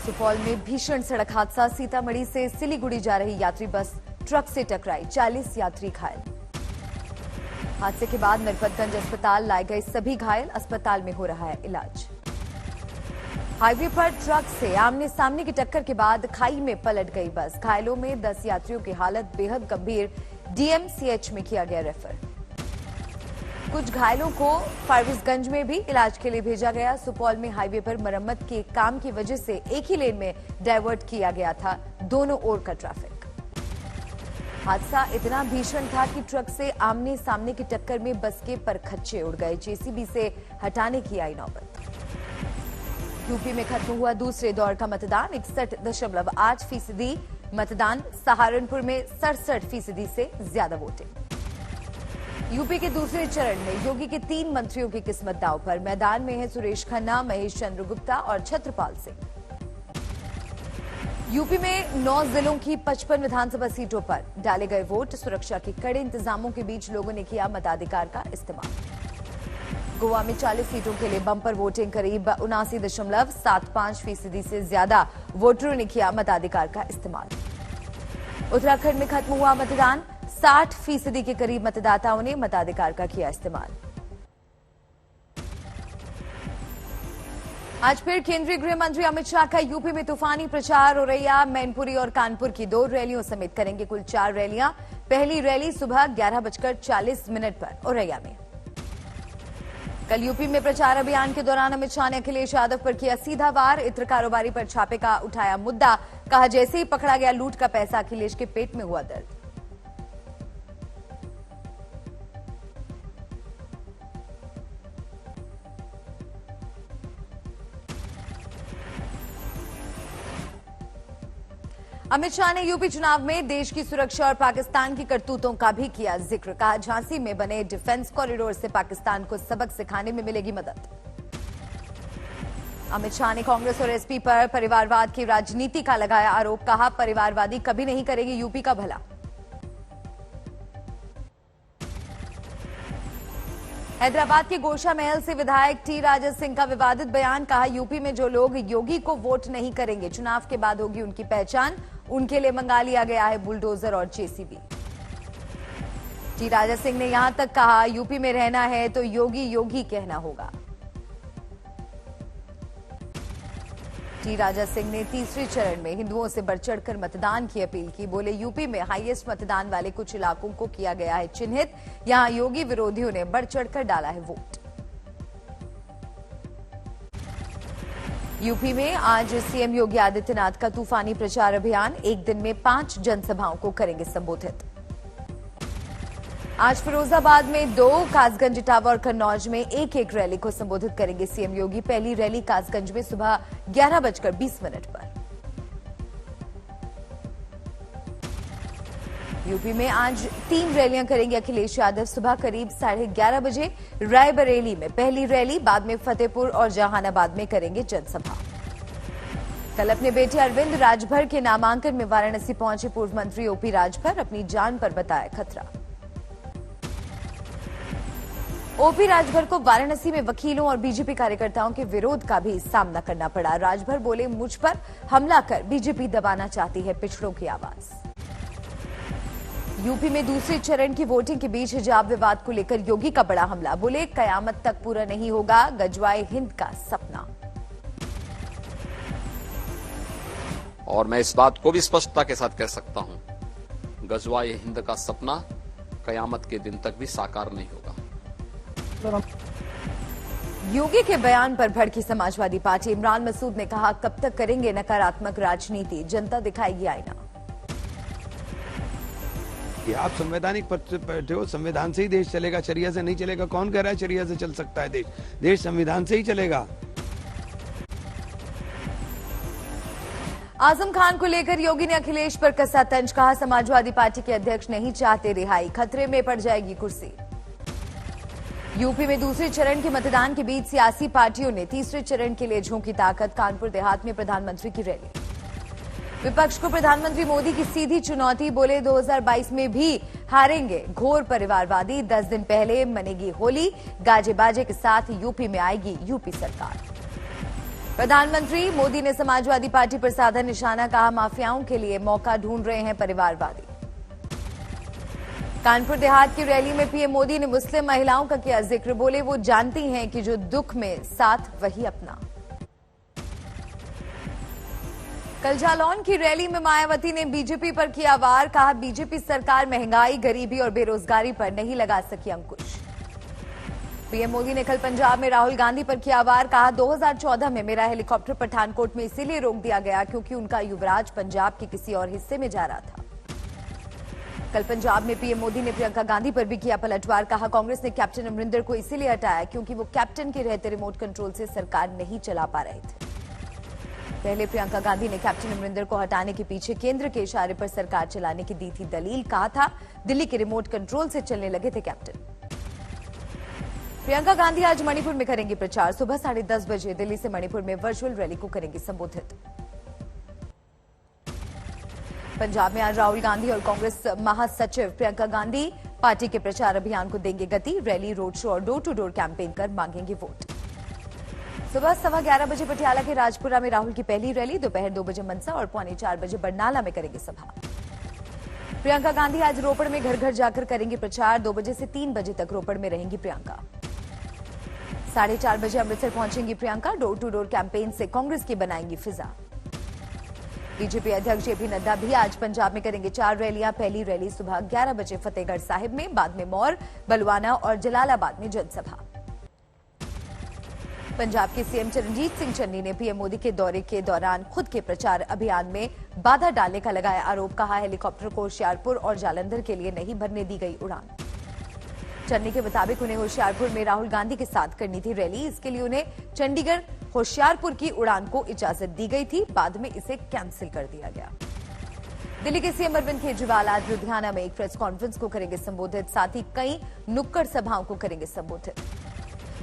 सुपौल में भीषण सड़क हादसा। सीतामढ़ी से सिलीगुड़ी जा रही यात्री बस ट्रक से टकराई, 40 यात्री घायल। हादसे के बाद नरपतगंज अस्पताल लाए गए सभी घायल, अस्पताल में हो रहा है इलाज। हाईवे पर ट्रक से आमने सामने की टक्कर के बाद खाई में पलट गई बस। घायलों में 10 यात्रियों की हालत बेहद गंभीर, डीएमसीएच में किया गया रेफर। कुछ घायलों को फारबिसगंज में भी इलाज के लिए भेजा गया। सुपौल में हाईवे पर मरम्मत के काम की वजह से एक ही लेन में डायवर्ट किया गया था दोनों ओर का ट्रैफिक। हादसा इतना भीषण था कि ट्रक से आमने सामने की टक्कर में बस के परखच्चे उड़ गए। जेसीबी से हटाने की आई नौबत। यूपी में खत्म हुआ दूसरे दौर का मतदान, 61.8% मतदान। सहारनपुर में 67% से ज्यादा वोटिंग। यूपी के दूसरे चरण में योगी के 3 मंत्रियों की किस्मत दांव पर। मैदान में है सुरेश खन्ना, महेश चंद्र गुप्ता और छत्रपाल सिंह। यूपी में 9 जिलों की 55 विधानसभा सीटों पर डाले गए वोट। सुरक्षा के कड़े इंतजामों के बीच लोगों ने किया मताधिकार का इस्तेमाल। गोवा में 40 सीटों के लिए बंपर वोटिंग, करीब 79.75% से ज्यादा वोटरों ने किया मताधिकार का इस्तेमाल। उत्तराखंड में खत्म हुआ मतदान, 60% के करीब मतदाताओं ने मताधिकार का किया इस्तेमाल। आज फिर केंद्रीय गृह मंत्री अमित शाह का यूपी में तूफानी प्रचार। औरैया, मैनपुरी और कानपुर की 2 रैलियों समेत करेंगे कुल 4 रैलियां। पहली रैली सुबह 11:40 पर औरैया में। कल यूपी में प्रचार अभियान के दौरान अमित शाह ने अखिलेश यादव पर किया सीधा वार। इत्र कारोबारी पर छापे का उठाया मुद्दा, कहा जैसे ही पकड़ा गया लूट का पैसा, अखिलेश के पेट में हुआ दर्द। अमित शाह ने यूपी चुनाव में देश की सुरक्षा और पाकिस्तान की करतूतों का भी किया जिक्र। कहा झांसी में बने डिफेंस कॉरिडोर से पाकिस्तान को सबक सिखाने में मिलेगी मदद। अमित शाह ने कांग्रेस और एसपी पर परिवारवाद की राजनीति का लगाया आरोप। कहा परिवारवादी कभी नहीं करेगी यूपी का भला। हैदराबाद के गोशा महल से विधायक टी राजा सिंह का विवादित बयान। कहा यूपी में जो लोग योगी को वोट नहीं करेंगे, चुनाव के बाद होगी उनकी पहचान। उनके लिए मंगा लिया गया है बुलडोजर और जेसीबी। टी राजा सिंह ने यहां तक कहा यूपी में रहना है तो योगी योगी कहना होगा। टी राजा सिंह ने तीसरे चरण में हिंदुओं से बढ़ चढ़कर मतदान की अपील की। बोले यूपी में हाईएस्ट मतदान वाले कुछ इलाकों को किया गया है चिन्हित। यहां योगी विरोधियों ने बढ़ चढ़कर डाला है वोट। यूपी में आज सीएम योगी आदित्यनाथ का तूफानी प्रचार अभियान। एक दिन में 5 जनसभाओं को करेंगे संबोधित। आज फिरोजाबाद में 2, कासगंज, इटावा और कन्नौज में एक रैली को संबोधित करेंगे सीएम योगी। पहली रैली कासगंज में सुबह 11:20 पर। यूपी में आज 3 रैलियां करेंगे अखिलेश यादव। सुबह करीब 11:30 बजे रायबरेली में पहली रैली, बाद में फतेहपुर और जहानाबाद में करेंगे जनसभा। कल अपने बेटे अरविंद राजभर के नामांकन में वाराणसी पहुंचे पूर्व मंत्री ओपी राजभर। अपनी जान पर बताया खतरा। ओपी राजभर को वाराणसी में वकीलों और बीजेपी कार्यकर्ताओं के विरोध का भी सामना करना पड़ा। राजभर बोले मुझ पर हमला कर बीजेपी दबाना चाहती है पिछड़ों की आवाज। यूपी में दूसरे चरण की वोटिंग के बीच हिजाब विवाद को लेकर योगी का बड़ा हमला। बोले कयामत तक पूरा नहीं होगा गजवाए हिंद का सपना। और मैं इस बात को भी स्पष्टता के साथ कह सकता हूं, गजवाए हिंद का सपना कयामत के दिन तक भी साकार नहीं होगा। योगी के बयान पर भड़की समाजवादी पार्टी। इमरान मसूद ने कहा कब तक करेंगे नकारात्मक राजनीति, जनता दिखाएगी आईना। ये आप संवैधानिक पद से बैठे हो, संविधान से ही देश चलेगा, शरिया से नहीं चलेगा। कौन कह रहा है शरिया से चल सकता है देश? देश संविधान से ही चलेगा। आजम खान को लेकर योगी ने अखिलेश पर कसा तंज। कहा समाजवादी पार्टी के अध्यक्ष नहीं चाहते रिहाई, खतरे में पड़ जाएगी कुर्सी। यूपी में दूसरे चरण के मतदान के बीच सियासी पार्टियों ने तीसरे चरण के लिए झोंकी ताकत। कानपुर देहात में प्रधानमंत्री की रैली। विपक्ष को प्रधानमंत्री मोदी की सीधी चुनौती। बोले 2022 में भी हारेंगे घोर परिवारवादी। 10 दिन पहले मनेगी होली, गाजे बाजे के साथ यूपी में आएगी यूपी सरकार। प्रधानमंत्री मोदी ने समाजवादी पार्टी पर साधा निशाना, कहा माफियाओं के लिए मौका ढूंढ रहे हैं परिवारवादी। कानपुर देहात की रैली में पीएम मोदी ने मुस्लिम महिलाओं का किया जिक्र, बोले वो जानती हैं कि जो दुख में साथ वही अपना। कल जालौन की रैली में मायावती ने बीजेपी पर किया वार, कहा बीजेपी सरकार महंगाई, गरीबी और बेरोजगारी पर नहीं लगा सकी अंकुश। पीएम मोदी ने कल पंजाब में राहुल गांधी पर किया वार, कहा 2014 में मेरा हेलीकॉप्टर पठानकोट में इसीलिए रोक दिया गया क्योंकि उनका युवराज पंजाब के किसी और हिस्से में जा रहा था। कल पंजाब में पीएम मोदी ने प्रियंका गांधी पर भी किया पलटवार, कहा कांग्रेस ने कैप्टन अमरिंदर को इसीलिए हटाया क्योंकि वो कैप्टन के रहते रिमोट कंट्रोल से सरकार नहीं चला पा रहे थे। पहले प्रियंका गांधी ने कैप्टन अमरिंदर को हटाने के पीछे केंद्र के इशारे पर सरकार चलाने की दी थी दलील, कहा था दिल्ली के रिमोट कंट्रोल से चलने लगे थे कैप्टन। प्रियंका गांधी आज मणिपुर में करेंगी प्रचार, सुबह 10:30 बजे दिल्ली से मणिपुर में वर्चुअल रैली को करेंगी संबोधित। पंजाब में आज राहुल गांधी और कांग्रेस महासचिव प्रियंका गांधी पार्टी के प्रचार अभियान को देंगे गति, रैली, रोड शो और डोर टू डोर कैंपेन कर मांगेंगे वोट। सुबह 11:15 बजे पटियाला के राजपुरा में राहुल की पहली रैली, दोपहर 2 बजे मनसा और 3:45 बजे बरनाला में करेंगे सभा। प्रियंका गांधी आज रोपड़ में घर घर जाकर करेंगी प्रचार, 2 बजे से 3 बजे तक रोपड़ में रहेंगी प्रियंका। 4:30 बजे अमृतसर पहुंचेंगी Priyanka, door to door campaign से कांग्रेस की बनाएंगी फिजा। बीजेपी अध्यक्ष जेपी नड्डा भी आज पंजाब में करेंगे 4 रैलियां, पहली रैली सुबह 11 बजे फतेहगढ़ साहिब में, बाद में मौर, बलवाना और जलालाबाद में जनसभा। पंजाब के सीएम चरणजीत सिंह चन्नी ने पीएम मोदी के दौरे के दौरान खुद के प्रचार अभियान में बाधा डालने का लगाया आरोप, कहा हेलीकॉप्टर को होशियारपुर और जालंधर के लिए नहीं भरने दी गई उड़ान। चन्नी के मुताबिक उन्हें होशियारपुर में राहुल गांधी के साथ करनी थी रैली, इसके लिए उन्हें चंडीगढ़ होशियारपुर की उड़ान को इजाजत दी गई थी, बाद में इसे कैंसिल कर दिया गया। दिल्ली के सीएम अरविंद केजरीवाल आज लुधियाना में एक प्रेस कॉन्फ्रेंस को करेंगे संबोधित, साथ ही कई नुक्कड़ सभाओं को करेंगे संबोधित।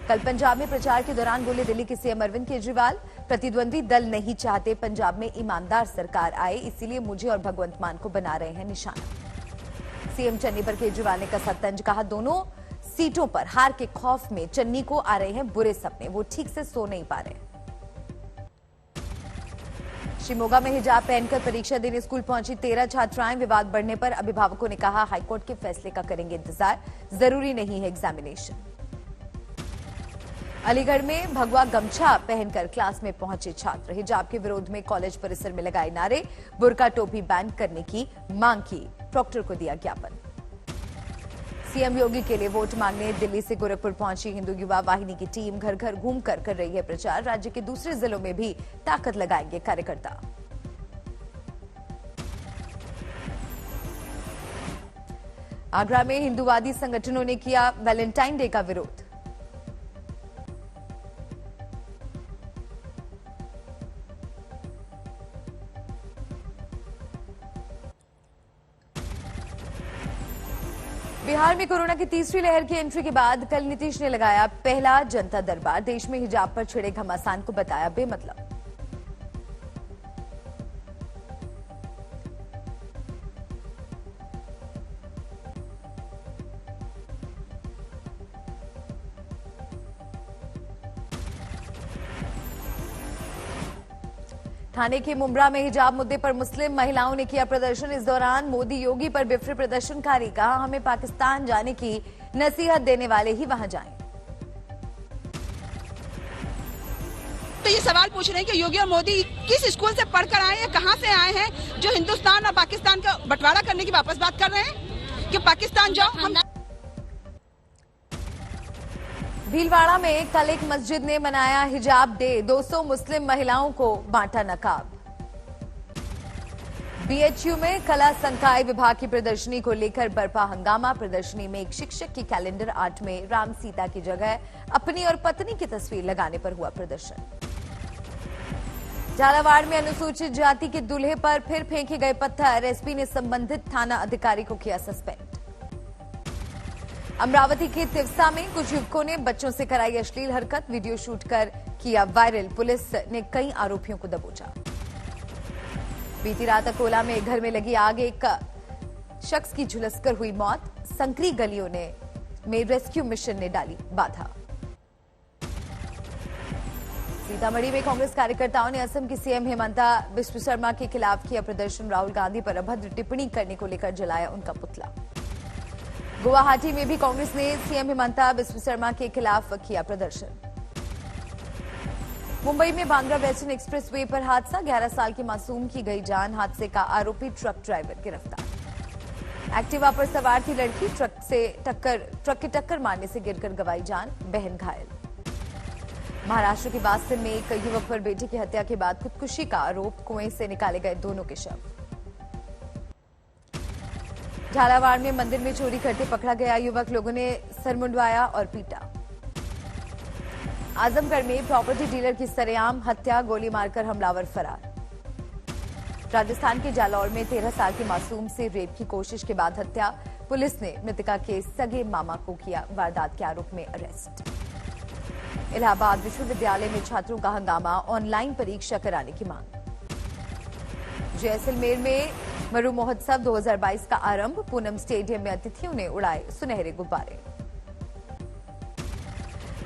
कल पंजाब में प्रचार के दौरान बोले दिल्ली के सीएम अरविंद केजरीवाल, प्रतिद्वंदी दल नहीं चाहते पंजाब में ईमानदार सरकार आए, इसीलिए मुझे और भगवंत मान को बना रहे हैं निशाना। सीएम चन्नी पर केजरीवाल ने कसा तंज, कहा दोनों सीटों पर हार के खौफ में चन्नी को आ रहे हैं बुरे सपने, वो ठीक से सो नहीं पा रहे। शिमोगा में हिजाब पहनकर परीक्षा देने स्कूल पहुंची 13 छात्राएं, विवाद बढ़ने पर अभिभावकों ने कहा हाईकोर्ट के फैसले का करेंगे इंतजार, जरूरी नहीं है एग्जामिनेशन। अलीगढ़ में भगवा गमछा पहनकर क्लास में पहुंचे छात्र, हिजाब के विरोध में कॉलेज परिसर में लगाए नारे, बुर्का टोपी बैन करने की मांग की, प्रॉक्टर को दिया ज्ञापन। सीएम योगी के लिए वोट मांगने दिल्ली से गोरखपुर पहुंची हिंदू युवा वाहिनी की टीम, घर घर घूमकर कर रही है प्रचार, राज्य के दूसरे जिलों में भी ताकत लगाएंगे कार्यकर्ता। आगरा में हिंदूवादी संगठनों ने किया वैलेंटाइन डे का विरोध। बिहार में कोरोना की तीसरी लहर की एंट्री के बाद कल नीतीश ने लगाया पहला जनता दरबार, देश में हिजाब पर छिड़े घमासान को बताया बेमतलब। ठाणे के मुमरा में हिजाब मुद्दे पर मुस्लिम महिलाओं ने किया प्रदर्शन, इस दौरान मोदी योगी पर बिफरे प्रदर्शनकारी, कहा हमें पाकिस्तान जाने की नसीहत देने वाले ही वहां जाएं। तो ये सवाल पूछ रहे हैं कि योगी और मोदी किस स्कूल से पढ़कर आए हैं, कहां से आए हैं, जो हिंदुस्तान और पाकिस्तान का बंटवारा करने की वापस बात कर रहे हैं कि पाकिस्तान जाओ। हम भीलवाड़ा में कल एक मस्जिद ने मनाया हिजाब डे, 200 मुस्लिम महिलाओं को बांटा नकाब। बीएचयू में कला संकाय विभाग की प्रदर्शनी को लेकर बरपा हंगामा, प्रदर्शनी में एक शिक्षक की कैलेंडर आर्ट में राम सीता की जगह अपनी और पत्नी की तस्वीर लगाने पर हुआ प्रदर्शन। झालावाड़ में अनुसूचित जाति के दूल्हे पर फिर फेंके गए पत्थर, एसपी ने संबंधित थाना अधिकारी को किया सस्पेंड। अमरावती के तिवसा में कुछ युवकों ने बच्चों से कराई अश्लील हरकत, वीडियो शूट कर किया वायरल, पुलिस ने कई आरोपियों को दबोचा। बीती रात अकोला में एक घर में लगी आग, एक शख्स की झुलसकर हुई मौत, संकरी गलियों में रेस्क्यू मिशन ने डाली बाधा। सीतामढ़ी में कांग्रेस कार्यकर्ताओं ने असम की सीएम हेमंता बिस्व शर्मा के खिलाफ किया प्रदर्शन। राहुल गांधी पर अभद्र टिप्पणी करने को लेकर जलाया उनका पुतला। गुवाहाटी में भी कांग्रेस ने सीएम हेमंता बिस्व शर्मा के खिलाफ किया प्रदर्शन। मुंबई में बांद्रा वेस्टर्न एक्सप्रेसवे पर हादसा, 11 साल की मासूम की गई जान। हादसे का आरोपी ट्रक ड्राइवर गिरफ्तार। एक्टिवा पर सवार थी लड़की, ट्रक की टक्कर मारने से गिरकर गंवाई जान, बहन घायल। महाराष्ट्र के बास्तिन में एक युवक पर बेटे की हत्या के बाद खुदकुशी का आरोप, कुएं से निकाले गए दोनों के शव। झालावाड़ में मंदिर में चोरी करते पकड़ा गया युवक, लोगों ने सर मुंडवाया और पीटा। आजमगढ़ में प्रॉपर्टी डीलर की सरेआम हत्या, गोली मारकर हमलावर फरार। राजस्थान के जालौर में 13 साल की मासूम से रेप की कोशिश के बाद हत्या, पुलिस ने मृतका के सगे मामा को किया वारदात के आरोप में अरेस्ट। इलाहाबाद विश्वविद्यालय में छात्रों का हंगामा, ऑनलाइन परीक्षा कराने की मांग। जैसलमेर में मरु महोत्सव 2022 का आरंभ, पूनम स्टेडियम में अतिथियों ने उड़ाए सुनहरे गुब्बारे।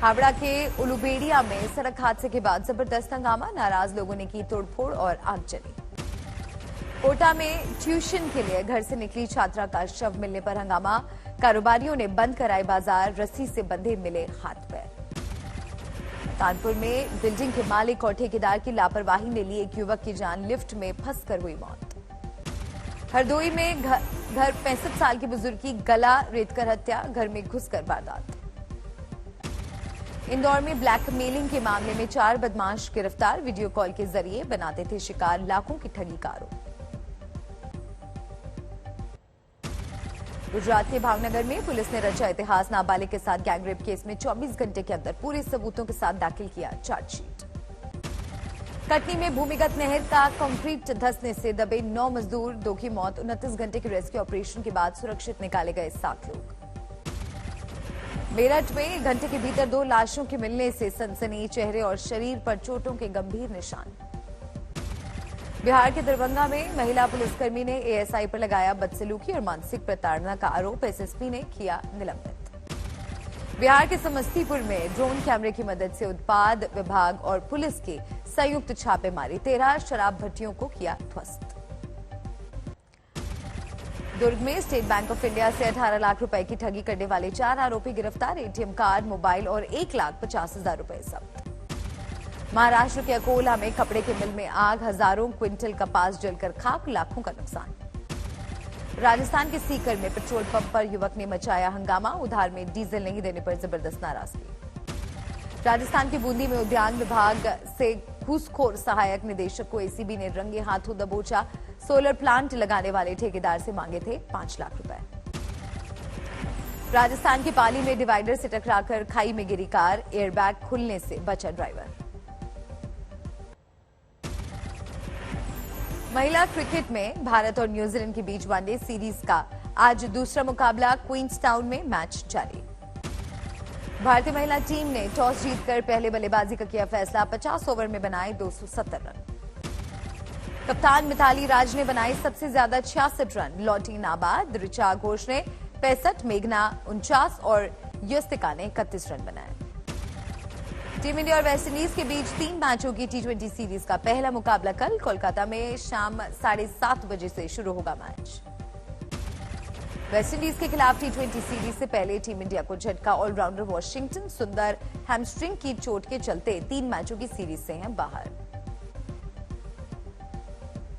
हावड़ा के उलुबेड़िया में सड़क हादसे के बाद जबरदस्त हंगामा, नाराज लोगों ने की तोड़फोड़ और आगजनी। कोटा में ट्यूशन के लिए घर से निकली छात्रा का शव मिलने पर हंगामा, कारोबारियों ने बंद कराए बाजार, रस्सी से बंधे मिले हाथ पैर। कानपुर में बिल्डिंग के मालिक और ठेकेदार की लापरवाही ने ली एक युवक की जान, लिफ्ट में फंसकर हुई मौत। हरदोई में घर 65 साल की बुजुर्ग की गला रेतकर हत्या, घर में घुसकर वारदात। इंदौर में ब्लैकमेलिंग के मामले में 4 बदमाश गिरफ्तार, वीडियो कॉल के जरिए बनाते थे शिकार, लाखों की ठगी का आरोप। गुजरात के भावनगर में पुलिस ने रचा इतिहास, नाबालिग के साथ गैंगरेप केस में 24 घंटे के अंदर पूरे सबूतों के साथ दाखिल किया चार्जशीट। कटनी में भूमिगत नहर का कंक्रीट धंसने से दबे 9 मजदूर, 2 की मौत। 29 घंटे के रेस्क्यू ऑपरेशन के बाद सुरक्षित निकाले गए 7 लोग। मेरठ में 1 घंटे के भीतर 2 लाशों के मिलने से सनसनी, चेहरे और शरीर पर चोटों के गंभीर निशान। बिहार के दरभंगा में महिला पुलिसकर्मी ने एएसआई पर लगाया बदसलूकी और मानसिक प्रताड़ना का आरोप, एसएसपी ने किया निलंबित। बिहार के समस्तीपुर में ड्रोन कैमरे की मदद से उत्पाद विभाग और पुलिस की संयुक्त छापेमारी, 13 शराब भट्टियों को किया ध्वस्त। दुर्ग में स्टेट बैंक ऑफ इंडिया से 18 लाख रुपए की ठगी करने वाले 4 आरोपी गिरफ्तार, एटीएम कार्ड, मोबाइल और 1,50,000 रुपए जब्त। महाराष्ट्र के अकोला में कपड़े के मिल में आग, हजारों क्विंटल कपास जलकर खाक, लाखों का नुकसान। राजस्थान के सीकर में पेट्रोल पंप पर युवक ने मचाया हंगामा, उधार में डीजल नहीं देने पर जबरदस्त नाराजगी। राजस्थान के बूंदी में उद्यान विभाग से घूसखोर सहायक निदेशक को एसीबी ने रंगे हाथों दबोचा, सोलर प्लांट लगाने वाले ठेकेदार से मांगे थे 5 लाख रुपए। राजस्थान के पाली में डिवाइडर से टकराकर खाई में गिरी कार, एयरबैग खुलने से बचा ड्राइवर। महिला क्रिकेट में भारत और न्यूजीलैंड के बीच वनडे सीरीज का आज दूसरा मुकाबला, क्वींसटाउन में मैच जारी। भारतीय महिला टीम ने टॉस जीतकर पहले बल्लेबाजी का किया फैसला, 50 ओवर में बनाए 270 रन। कप्तान मिताली राज ने बनाए सबसे ज्यादा 66 रन, लौटी नाबाद। ऋचा घोष ने 65, मेघना 49 और यस्तिका ने 31 रन बनाए। टीम इंडिया और वेस्टइंडीज के बीच 3 मैचों की टी20 सीरीज का पहला मुकाबला कल कोलकाता में शाम 7:30 बजे से शुरू होगा मैच। वेस्टइंडीज के खिलाफ टी20 सीरीज से पहले टीम इंडिया को झटका, ऑलराउंडर वॉशिंगटन सुंदर हैमस्ट्रिंग की चोट के चलते 3 मैचों की सीरीज से हैं बाहर।